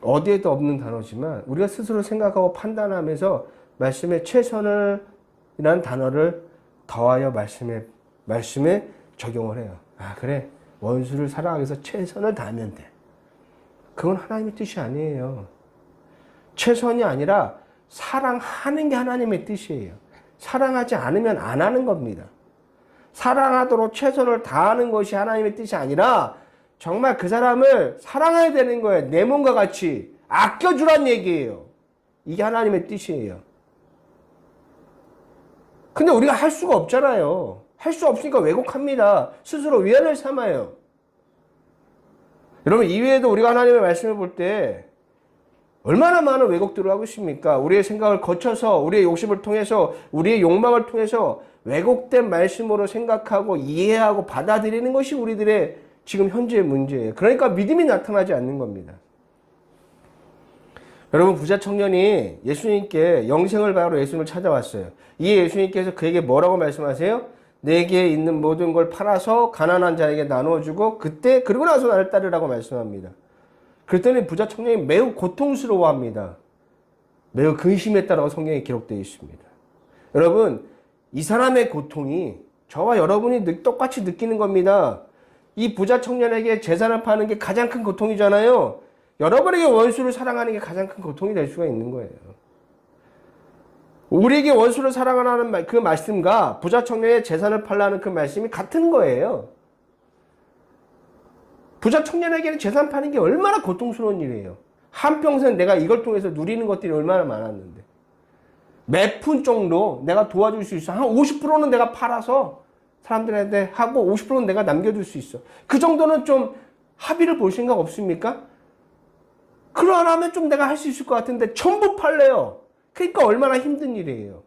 어디에도 없는 단어지만 우리가 스스로 생각하고 판단하면서 말씀에 최선을 이라는 단어를 더하여 말씀에 적용을 해요. 아, 그래. 원수를 사랑하기 위해서 최선을 다하면 돼. 그건 하나님의 뜻이 아니에요. 최선이 아니라 사랑하는 게 하나님의 뜻이에요. 사랑하지 않으면 안 하는 겁니다. 사랑하도록 최선을 다하는 것이 하나님의 뜻이 아니라 정말 그 사람을 사랑해야 되는 거예요. 내 몸과 같이 아껴주란 얘기예요. 이게 하나님의 뜻이에요. 근데 우리가 할 수가 없잖아요. 할 수 없으니까 왜곡합니다. 스스로 위안을 삼아요. 여러분, 이외에도 우리가 하나님의 말씀을 볼 때 얼마나 많은 왜곡들을 하고 있습니까? 우리의 생각을 거쳐서, 우리의 욕심을 통해서, 우리의 욕망을 통해서 왜곡된 말씀으로 생각하고 이해하고 받아들이는 것이 우리들의 지금 현재의 문제예요. 그러니까 믿음이 나타나지 않는 겁니다. 여러분, 부자 청년이 예수님께 영생을 바라러 예수님을 찾아왔어요. 이 예수님께서 그에게 뭐라고 말씀하세요? 내게 있는 모든 걸 팔아서 가난한 자에게 나눠주고 그리고 나서 나를 따르라고 말씀합니다. 그랬더니 부자 청년이 매우 고통스러워합니다. 매우 근심했다라고 성경에 기록되어 있습니다. 여러분, 이 사람의 고통이 저와 여러분이 똑같이 느끼는 겁니다. 이 부자 청년에게 재산을 파는 게 가장 큰 고통이잖아요. 여러분에게 원수를 사랑하는 게 가장 큰 고통이 될 수가 있는 거예요. 우리에게 원수를 사랑하라는 그 말씀과 부자 청년의 재산을 팔라는 그 말씀이 같은 거예요. 부자 청년에게는 재산 파는 게 얼마나 고통스러운 일이에요. 한평생 내가 이걸 통해서 누리는 것들이 얼마나 많았는데. 몇 푼 정도 내가 도와줄 수 있어. 한 50%는 내가 팔아서 사람들한테 하고 50%는 내가 남겨둘 수 있어. 그 정도는 좀 합의를 볼 생각 없습니까? 그러라면 좀 내가 할 수 있을 것 같은데 전부 팔래요. 그러니까 얼마나 힘든 일이에요.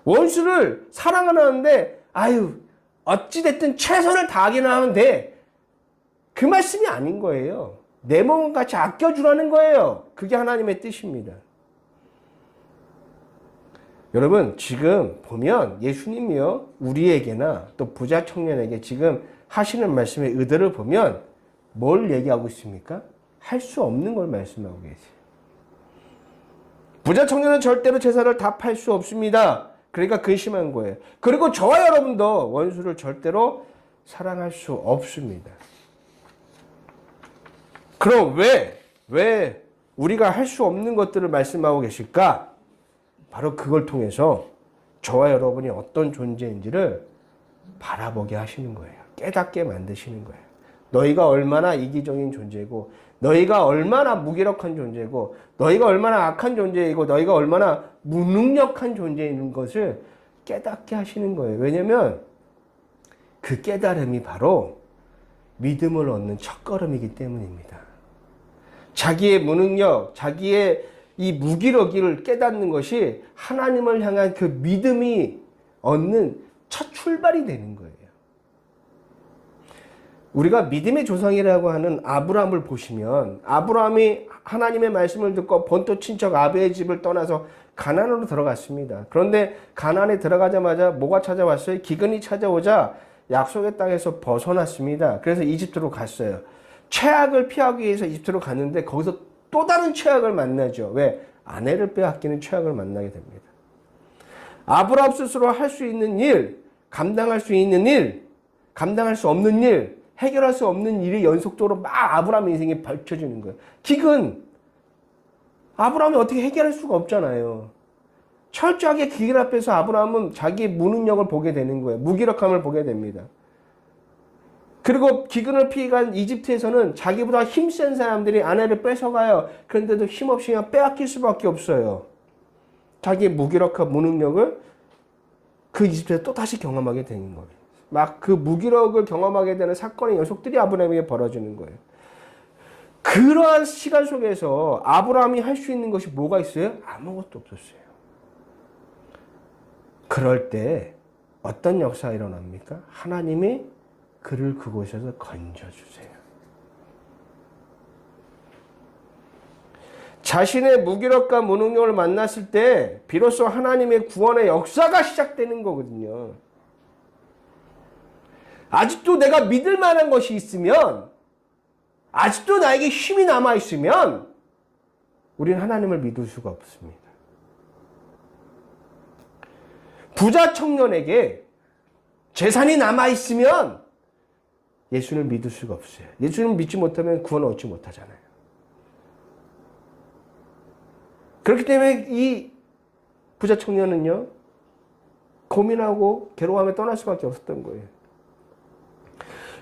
원수를 사랑은 하는데 아유 어찌됐든 최선을 다하기는 하면 돼. 그 말씀이 아닌 거예요. 내 몸과 같이 아껴주라는 거예요. 그게 하나님의 뜻입니다. 여러분, 지금 보면 예수님이요, 우리에게나 또 부자 청년에게 지금 하시는 말씀의 의도를 보면 뭘 얘기하고 있습니까? 할 수 없는 걸 말씀하고 계세요. 부자 청년은 절대로 재산을 다 팔 수 없습니다. 그러니까 근심한 거예요. 그리고 저와 여러분도 원수를 절대로 사랑할 수 없습니다. 그럼 왜 우리가 할 수 없는 것들을 말씀하고 계실까? 바로 그걸 통해서 저와 여러분이 어떤 존재인지를 바라보게 하시는 거예요. 깨닫게 만드시는 거예요. 너희가 얼마나 이기적인 존재고, 너희가 얼마나 무기력한 존재고, 너희가 얼마나 악한 존재이고, 너희가 얼마나 무능력한 존재인 것을 깨닫게 하시는 거예요. 왜냐하면 그 깨달음이 바로 믿음을 얻는 첫걸음이기 때문입니다. 자기의 무능력, 자기의 이 무기력을 깨닫는 것이 하나님을 향한 그 믿음이 얻는 첫 출발이 되는 거예요. 우리가 믿음의 조상이라고 하는 아브라함을 보시면, 아브라함이 하나님의 말씀을 듣고 본토 친척 아비의 집을 떠나서 가나안으로 들어갔습니다. 그런데 가나안에 들어가자마자 뭐가 찾아왔어요? 기근이 찾아오자 약속의 땅에서 벗어났습니다. 그래서 이집트로 갔어요. 최악을 피하기 위해서 이집트로 갔는데 거기서 또 다른 최악을 만나죠. 왜? 아내를 빼앗기는 최악을 만나게 됩니다. 아브라함 스스로 할 수 있는 일, 감당할 수 있는 일, 감당할 수 없는 일, 해결할 수 없는 일이 연속적으로 막 아브라함 인생에 밝혀지는 거예요. 기근. 아브라함이 어떻게 해결할 수가 없잖아요. 철저하게 기근 앞에서 아브라함은 자기의 무능력을 보게 되는 거예요. 무기력함을 보게 됩니다. 그리고 기근을 피해간 이집트에서는 자기보다 힘센 사람들이 아내를 뺏어가요. 그런데도 힘없이 그냥 빼앗길 수밖에 없어요. 자기의 무기력한 무능력을 그 이집트에서 또 다시 경험하게 되는 거예요. 막 그 무기력을 경험하게 되는 사건의 연속들이 아브라함에게 벌어지는 거예요. 그러한 시간 속에서 아브라함이 할 수 있는 것이 뭐가 있어요? 아무것도 없었어요. 그럴 때 어떤 역사가 일어납니까? 하나님이 그를 그곳에서 건져주세요. 자신의 무기력과 무능력을 만났을 때 비로소 하나님의 구원의 역사가 시작되는 거거든요. 아직도 내가 믿을 만한 것이 있으면, 아직도 나에게 힘이 남아있으면 우리는 하나님을 믿을 수가 없습니다. 부자 청년에게 재산이 남아있으면 예수를 믿을 수가 없어요. 예수를 믿지 못하면 구원을 얻지 못하잖아요. 그렇기 때문에 이 부자 청년은요, 고민하고 괴로워하며 떠날 수밖에 없었던 거예요.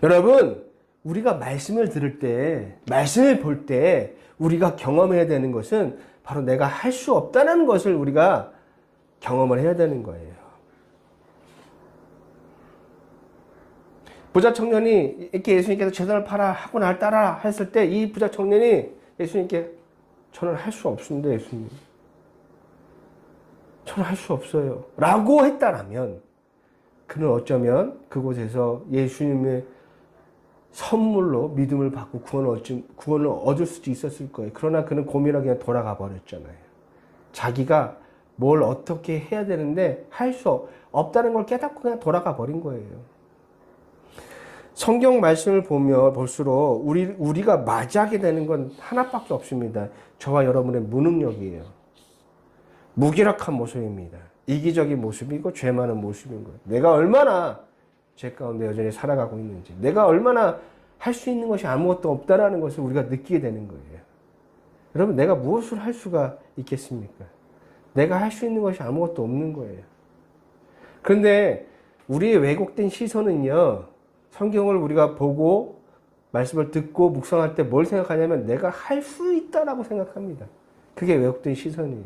여러분, 우리가 말씀을 들을 때, 말씀을 볼 때 우리가 경험해야 되는 것은 바로 내가 할 수 없다는 것을 우리가 경험을 해야 되는 거예요. 부자 청년이 이렇게 예수님께서 재산을 팔아 하고 날 따라 했을 때 이 부자 청년이 예수님께 저는 할 수 없습니다, 예수님. 저는 할 수 없어요. 라고 했다라면 그는 어쩌면 그곳에서 예수님의 선물로 믿음을 받고 구원을 얻을 수도 있었을 거예요. 그러나 그는 고민하고 그냥 돌아가 버렸잖아요. 자기가 뭘 어떻게 해야 되는데 할 수 없다는 걸 깨닫고 그냥 돌아가 버린 거예요. 성경 말씀을 보면 볼수록 우리가 맞이하게 되는 건 하나밖에 없습니다. 저와 여러분의 무능력이에요. 무기력한 모습입니다. 이기적인 모습이고 죄 많은 모습인 거예요. 내가 얼마나 죄 가운데 여전히 살아가고 있는지, 내가 얼마나 할 수 있는 것이 아무것도 없다라는 것을 우리가 느끼게 되는 거예요. 여러분, 내가 무엇을 할 수가 있겠습니까? 내가 할 수 있는 것이 아무것도 없는 거예요. 그런데 우리의 왜곡된 시선은요, 성경을 우리가 보고 말씀을 듣고 묵상할 때 뭘 생각하냐면 내가 할 수 있다라고 생각합니다. 그게 왜곡된 시선이에요.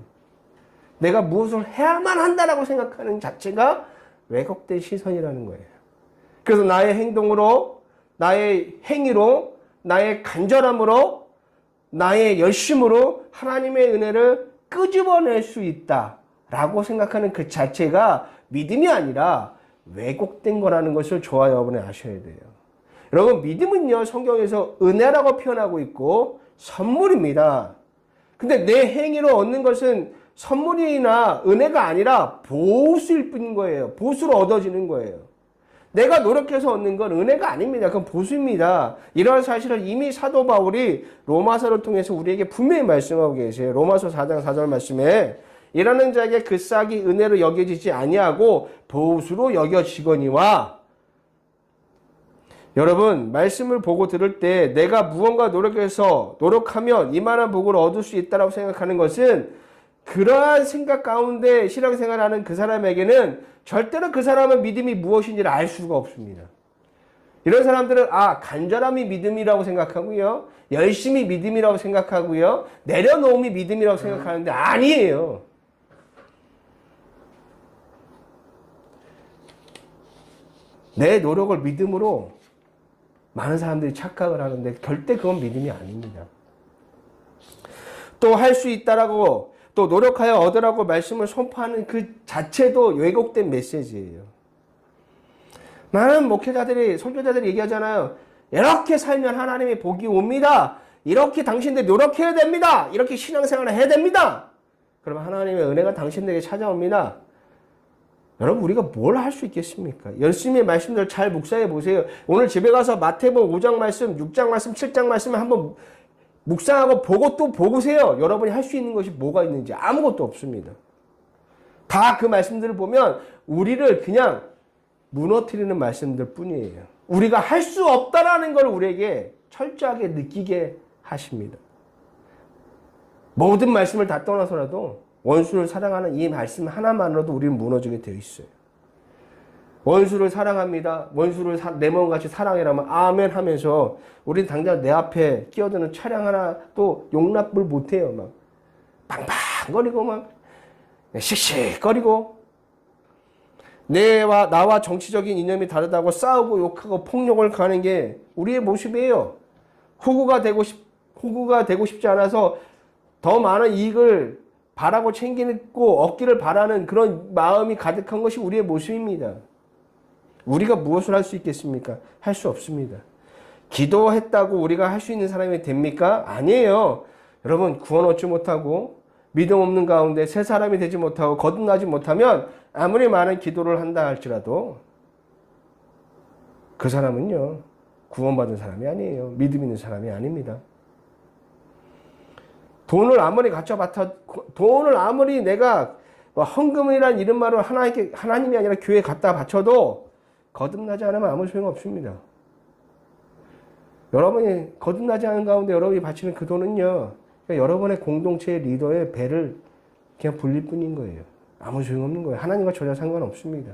내가 무엇을 해야만 한다라고 생각하는 자체가 왜곡된 시선이라는 거예요. 그래서 나의 행동으로, 나의 행위로, 나의 간절함으로, 나의 열심으로 하나님의 은혜를 끄집어낼 수 있다라고 생각하는 그 자체가 믿음이 아니라 왜곡된 거라는 것을 저와 여러분이 아셔야 돼요. 여러분, 믿음은요, 성경에서 은혜라고 표현하고 있고 선물입니다. 근데 내 행위로 얻는 것은 선물이나 은혜가 아니라 보수일 뿐인 거예요. 보수로 얻어지는 거예요. 내가 노력해서 얻는 건 은혜가 아닙니다. 그건 보수입니다. 이러한 사실을 이미 사도 바울이 로마서를 통해서 우리에게 분명히 말씀하고 계세요. 로마서 4장 4절 말씀에 일하는 자에게 그 싹이 은혜로 여겨지지 아니하고 보수로 여겨지거니와. 여러분, 말씀을 보고 들을 때 내가 무언가 노력하면 이만한 복을 얻을 수 있다고 생각하는 것은 그러한 생각 가운데 신앙생활하는 그 사람에게는 절대로 그 사람의 믿음이 무엇인지를 알 수가 없습니다. 이런 사람들은 간절함이 믿음이라고 생각하고요. 열심히 믿음이라고 생각하고요. 내려놓음이 믿음이라고 생각하는데 아니에요. 내 노력을 믿음으로 많은 사람들이 착각을 하는데 절대 그건 믿음이 아닙니다. 또 할 수 있다라고 또 노력하여 얻으라고 말씀을 선포하는 그 자체도 왜곡된 메시지예요. 많은 목회자들이, 설교자들이 얘기하잖아요. 이렇게 살면 하나님의 복이 옵니다. 이렇게 당신들 노력해야 됩니다. 이렇게 신앙생활을 해야 됩니다. 그러면 하나님의 은혜가 당신들에게 찾아옵니다. 여러분, 우리가 뭘 할 수 있겠습니까? 열심히 말씀들 잘 묵상해 보세요. 오늘 집에 가서 마태복음 5장 말씀, 6장 말씀, 7장 말씀을 한번 묵상하고 보고 또 보세요. 여러분이 할 수 있는 것이 뭐가 있는지. 아무것도 없습니다. 다 그 말씀들을 보면 우리를 그냥 무너뜨리는 말씀들 뿐이에요. 우리가 할 수 없다라는 걸 우리에게 철저하게 느끼게 하십니다. 모든 말씀을 다 떠나서라도 원수를 사랑하는 이 말씀 하나만으로도 우리는 무너지게 되어 있어요. 원수를 사랑합니다. 원수를 내 몸같이 사랑해라면 아멘 하면서 우리는 당장 내 앞에 끼어드는 차량 하나 또 용납을 못해요. 막 빵빵거리고 막 씩씩거리고 나와 정치적인 이념이 다르다고 싸우고 욕하고 폭력을 가는 게 우리의 모습이에요. 호구가 되고 싶지 않아서 더 많은 이익을 바라고 챙기고 얻기를 바라는 그런 마음이 가득한 것이 우리의 모습입니다. 우리가 무엇을 할 수 있겠습니까? 할 수 없습니다. 기도했다고 우리가 할 수 있는 사람이 됩니까? 아니에요. 여러분, 구원 얻지 못하고 믿음 없는 가운데 새 사람이 되지 못하고 거듭나지 못하면 아무리 많은 기도를 한다 할지라도 그 사람은요, 구원받은 사람이 아니에요. 믿음 있는 사람이 아닙니다. 돈을 아무리 내가 헌금이란 이름만으로 하나님이 아니라 교회에 갖다 바쳐도 거듭나지 않으면 아무 소용 없습니다. 여러분이 거듭나지 않은 가운데 여러분이 바치는 그 돈은요, 그러니까 여러분의 공동체의 리더의 배를 그냥 불릴 뿐인 거예요. 아무 소용없는 거예요. 하나님과 전혀 상관없습니다.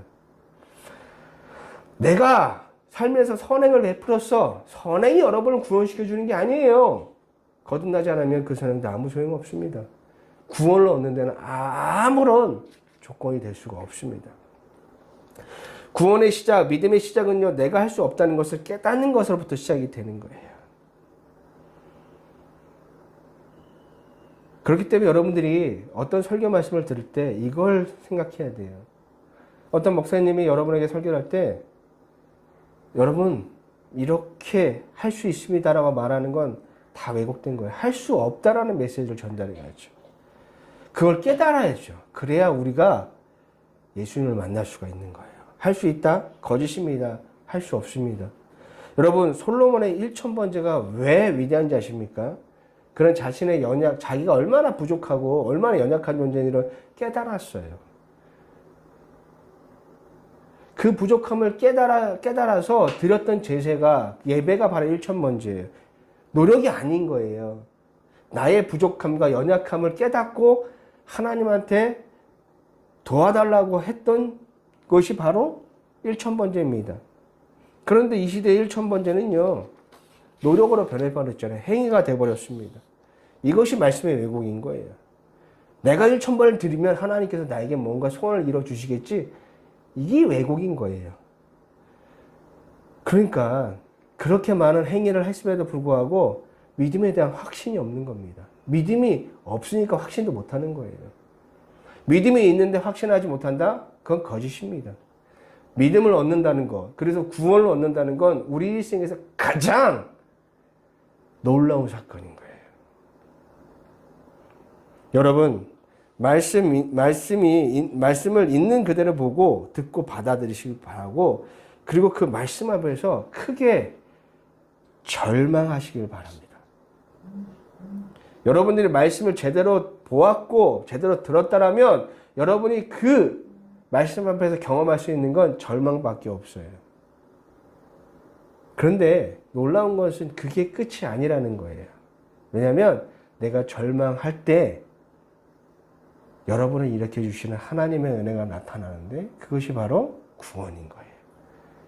내가 삶에서 선행을 베풀어서 선행이 여러분을 구원시켜주는 게 아니에요. 거듭나지 않으면 그 사람도 아무 소용없습니다. 구원을 얻는 데는 아무런 조건이 될 수가 없습니다. 구원의 시작, 믿음의 시작은요, 내가 할 수 없다는 것을 깨닫는 것으로부터 시작이 되는 거예요. 그렇기 때문에 여러분들이 어떤 설교 말씀을 들을 때 이걸 생각해야 돼요. 어떤 목사님이 여러분에게 설교를 할 때 여러분 이렇게 할 수 있습니다라고 말하는 건 다 왜곡된 거예요. 할 수 없다라는 메시지를 전달해야죠. 그걸 깨달아야죠. 그래야 우리가 예수님을 만날 수가 있는 거예요. 할 수 있다? 거짓입니다. 할 수 없습니다. 여러분, 솔로몬의 1000번제가 왜 위대한지 아십니까? 그런 자신의 자기가 얼마나 부족하고 얼마나 연약한 존재인지를 깨달았어요. 그 부족함을 깨달아서 드렸던 제사가, 예배가 바로 1000번제예요. 노력이 아닌 거예요. 나의 부족함과 연약함을 깨닫고 하나님한테 도와달라고 했던 것이 바로 1000번제입니다. 그런데 이 시대의 1000번제는요, 노력으로 변해버렸잖아요. 행위가 돼버렸습니다. 이것이 말씀의 왜곡인 거예요. 내가 1000번을 드리면 하나님께서 나에게 뭔가 소원을 이뤄주시겠지? 이게 왜곡인 거예요. 그러니까 그렇게 많은 행위를 했음에도 불구하고 믿음에 대한 확신이 없는 겁니다. 믿음이 없으니까 확신도 못하는 거예요. 믿음이 있는데 확신하지 못한다? 그건 거짓입니다. 믿음을 얻는다는 것, 그래서 구원을 얻는다는 건 우리 일생에서 가장 놀라운 사건인 거예요. 여러분, 말씀을 있는 그대로 보고 듣고 받아들이시길 바라고, 그리고 그 말씀 앞에서 크게 절망하시길 바랍니다. 여러분들이 말씀을 제대로 보았고 제대로 들었다라면 여러분이 그 말씀 앞에서 경험할 수 있는 건 절망밖에 없어요. 그런데 놀라운 것은 그게 끝이 아니라는 거예요. 왜냐하면 내가 절망할 때 여러분을 일으켜 주시는 하나님의 은혜가 나타나는데 그것이 바로 구원인 거예요.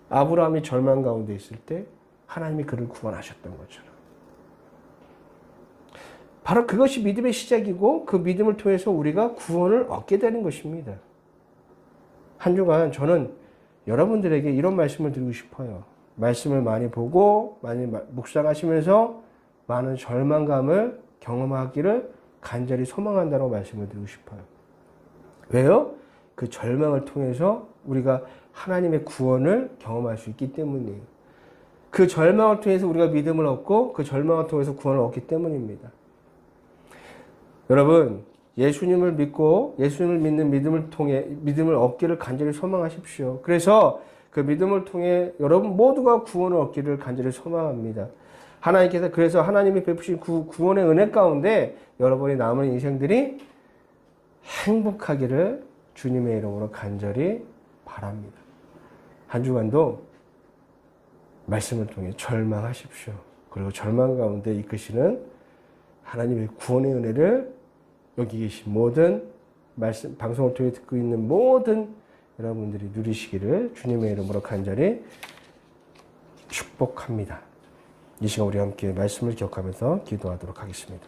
아브라함이 절망 가운데 있을 때 하나님이 그를 구원하셨던 것처럼. 바로 그것이 믿음의 시작이고 그 믿음을 통해서 우리가 구원을 얻게 되는 것입니다. 한 주간 저는 여러분들에게 이런 말씀을 드리고 싶어요. 말씀을 많이 보고 많이 묵상하시면서 많은 절망감을 경험하기를 간절히 소망한다고 말씀을 드리고 싶어요. 왜요? 그 절망을 통해서 우리가 하나님의 구원을 경험할 수 있기 때문이에요. 그 절망을 통해서 우리가 믿음을 얻고 그 절망을 통해서 구원을 얻기 때문입니다. 여러분, 예수님을 믿고 예수님을 믿는 믿음을 통해 믿음을 얻기를 간절히 소망하십시오. 그래서 그 믿음을 통해 여러분 모두가 구원을 얻기를 간절히 소망합니다. 하나님께서 그래서 하나님이 베푸신 구원의 은혜 가운데 여러분의 남은 인생들이 행복하기를 주님의 이름으로 간절히 바랍니다. 한 주간도 말씀을 통해 절망하십시오. 그리고 절망 가운데 이끄시는 하나님의 구원의 은혜를 여기 계신 모든 말씀, 방송을 통해 듣고 있는 모든 여러분들이 누리시기를 주님의 이름으로 간절히 축복합니다. 이 시간 우리 함께 말씀을 기억하면서 기도하도록 하겠습니다.